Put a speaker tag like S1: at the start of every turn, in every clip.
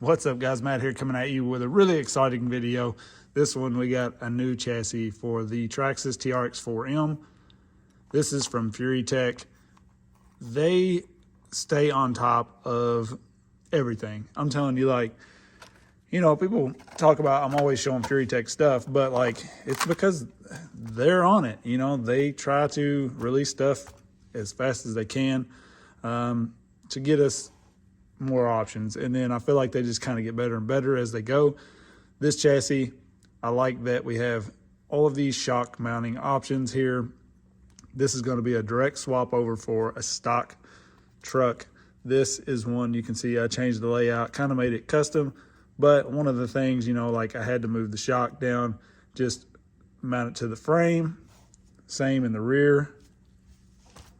S1: What's up guys, Matt here coming at you with a really exciting video. This one we got a new chassis for the Traxxas TRX4M. This is from Furitek. They stay on top of everything. I'm telling you, like, you know, people talk about I'm always showing Furitek stuff, but like it's because they're on it. You know, they try to release stuff as fast as they can to get us more options, and then I feel like they just kind of get better and better as they go. This chassis, I like that we have all of these shock mounting options here. This is going to be a direct swap over for a stock truck. This is one you can see I changed the layout, kind of made it custom, but one of the things, you know, like I had to move the shock down, just mount it to the frame. Same in the rear.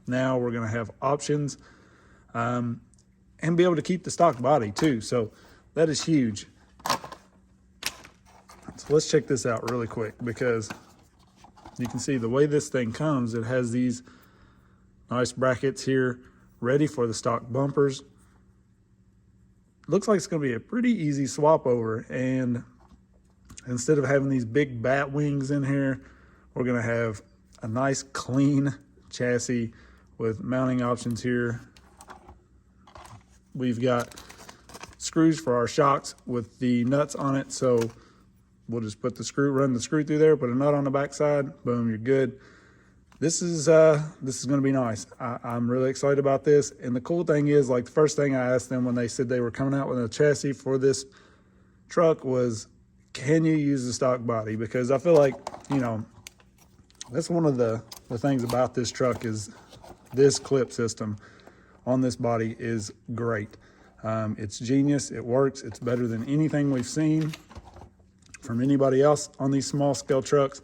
S1: Now we're going to have options and be able to keep the stock body too. So that is huge. So let's check this out really quick, because you can see the way this thing comes, it has these nice brackets here ready for the stock bumpers. Looks like it's going to be a pretty easy swap over, and instead of having these big bat wings in here, we're going to have a nice clean chassis with mounting options here. We've got screws for our shocks with the nuts on it, so we'll just put the screw, run the screw through there, put a nut on the back side, boom, you're good. This is going to be nice. I'm really excited about this. And the cool thing is, like, the first thing I asked them when they said they were coming out with a chassis for this truck was, can you use the stock body? Because I feel like, you know, that's one of the things about this truck is this clip system on this body is great. It's genius, it works, it's better than anything we've seen from anybody else on these small scale trucks.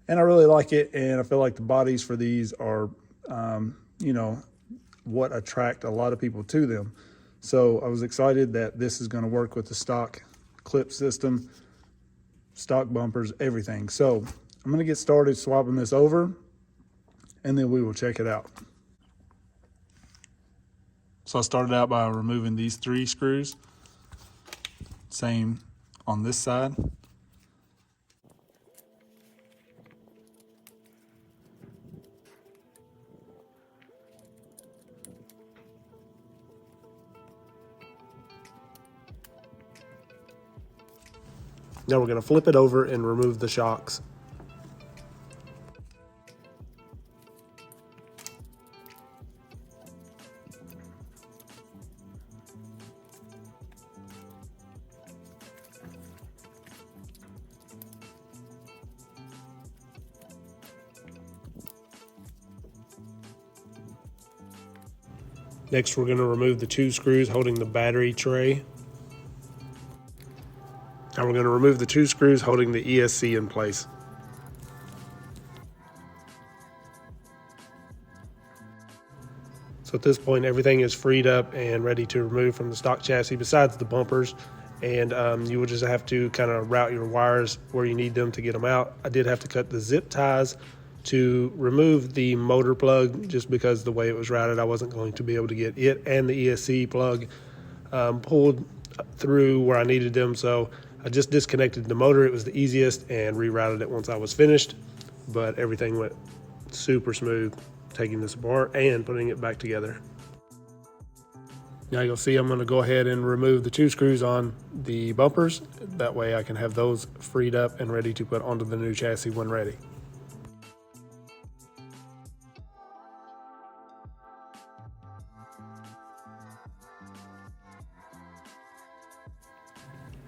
S1: And I really like it, and I feel like the bodies for these are, you know, what attract a lot of people to them. So I was excited that this is going to work with the stock clip system, stock bumpers, everything. So I'm going to get started swapping this over, and then we will check it out. So I started out by removing these 3 screws. Same on this side. Now we're going to flip it over and remove the shocks. Next, we're going to remove the 2 screws holding the battery tray. Now we're going to remove the 2 screws holding the ESC in place. So at this point, everything is freed up and ready to remove from the stock chassis besides the bumpers. And you will just have to kind of route your wires where you need them to get them out. I did have to cut the zip ties to remove the motor plug, just because the way it was routed, I wasn't going to be able to get it and the ESC plug pulled through where I needed them. So I just disconnected the motor. It was the easiest, and rerouted it once I was finished. But everything went super smooth, taking this apart and putting it back together. Now you'll see I'm going to go ahead and remove the 2 screws on the bumpers. That way I can have those freed up and ready to put onto the new chassis when ready.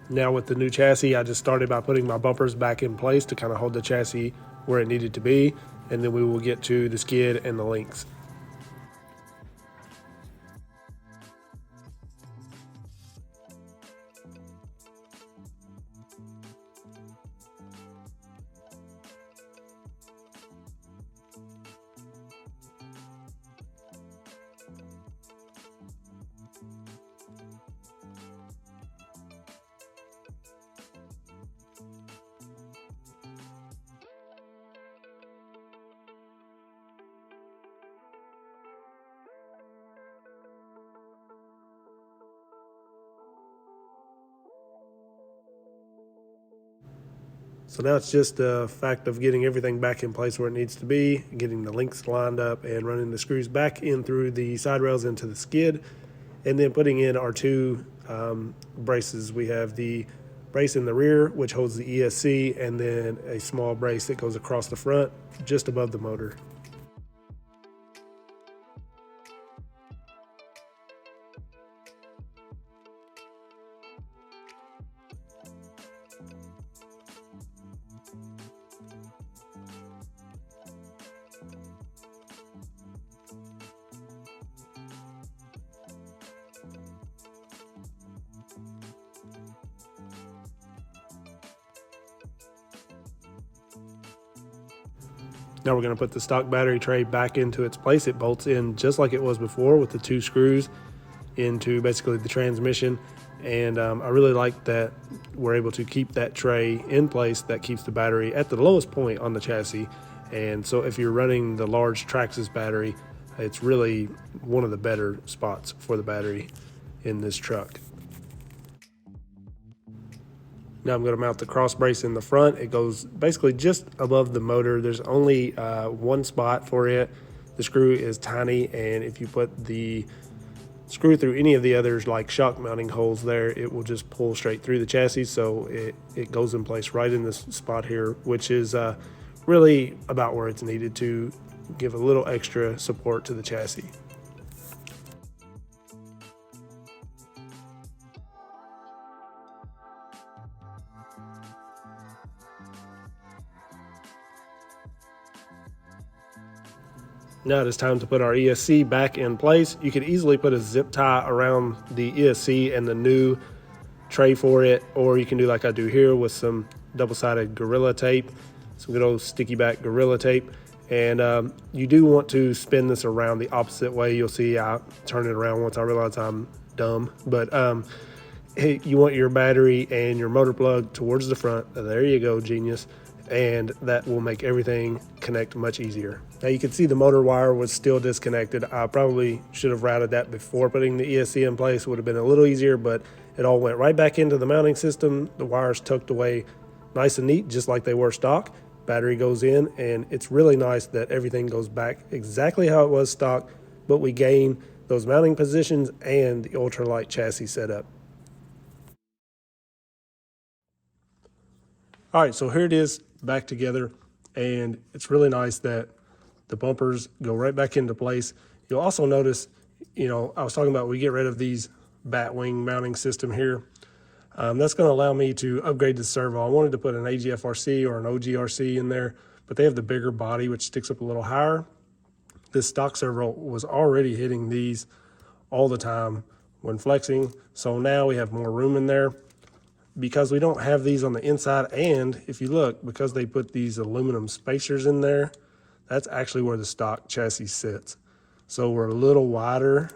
S1: Now with the new chassis, I just started by putting my bumpers back in place to kind of hold the chassis where it needed to be, and then we will get to the skid and the links.
S2: So now it's just a fact of getting everything back in place where it needs to be, getting the links lined up and running the screws back in through the side rails into the skid, and then putting in our two braces. We have the brace in the rear, which holds the ESC, and then a small brace that goes across the front just above the motor. Now we're going to put the stock battery tray back into its place. It bolts in just like it was before with the two screws into basically the transmission. And I really like that we're able to keep that tray in place. That keeps the battery at the lowest point on the chassis. And so if you're running the large Traxxas battery, it's really one of the better spots for the battery in this truck. Now I'm going to mount the cross brace in the front. It goes basically just above the motor. There's only one spot for it. The screw is tiny, and if you put the screw through any of the others like shock mounting holes there, it will just pull straight through the chassis. So it goes in place right in this spot here, which is really about where it's needed to give a little extra support to the chassis. Now it is time to put our ESC back in place. You could easily put a zip tie around the ESC and the new tray for it, or you can do like I do here with some double-sided Gorilla tape, some good old sticky back Gorilla tape. And you do want to spin this around the opposite way. You'll see I turn it around once I realize I'm dumb. But hey, you want your battery and your motor plug towards the front. There you go, genius. And that will make everything connect much easier. Now you can see the motor wire was still disconnected. I probably should have routed that before putting the ESC in place. It would have been a little easier, but it all went right back into the mounting system. The wires tucked away nice and neat, just like they were stock. Battery goes in, and it's really nice that everything goes back exactly how it was stock, but we gain those mounting positions and the ultralight chassis setup. All right, so here it is back together, and it's really nice that the bumpers go right back into place. You'll also notice, you know, I was talking about we get rid of these bat wing mounting system here. That's going to allow me to upgrade the servo. I wanted to put an AGFRC or an OGRC in there, but they have the bigger body, which sticks up a little higher. This stock servo was already hitting these all the time when flexing, so now we have more room in there. Because we don't have these on the inside, and if you look, because they put these aluminum spacers in there, that's actually where the stock chassis sits. So we're a little wider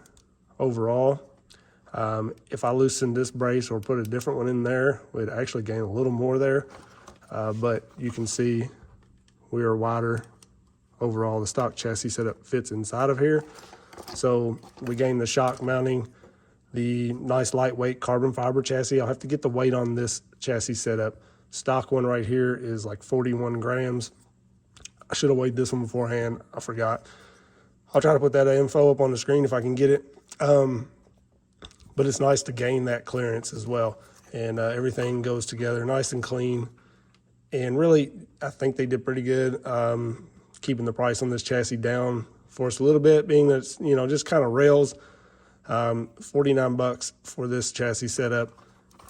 S2: overall. If I loosen this brace or put a different one in there, we'd actually gain a little more there. But you can see we are wider overall. The stock chassis setup fits inside of here. So we gain the shock mounting, the nice lightweight carbon fiber chassis. I'll have to get the weight on this chassis setup. Stock one right here is like 41 grams. I should have weighed this one beforehand. I forgot. I'll try to put that info up on the screen if I can get it. But it's nice to gain that clearance as well. And everything goes together nice and clean. And really, I think they did pretty good keeping the price on this chassis down for us a little bit, being that it's, you know, just kind of rails. 49 bucks for this chassis setup,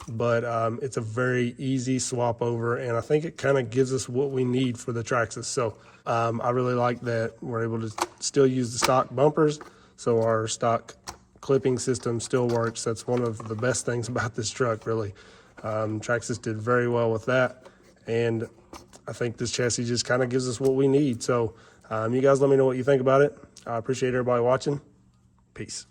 S2: but it's a very easy swap over, and I think it kind of gives us what we need for the Traxxas. So I really like that we're able to still use the stock bumpers, so our stock clipping system still works. That's one of the best things about this truck, really. Traxxas did very well with that, and I think this chassis just kind of gives us what we need. So you guys let me know what you think about it. I appreciate everybody watching. Peace.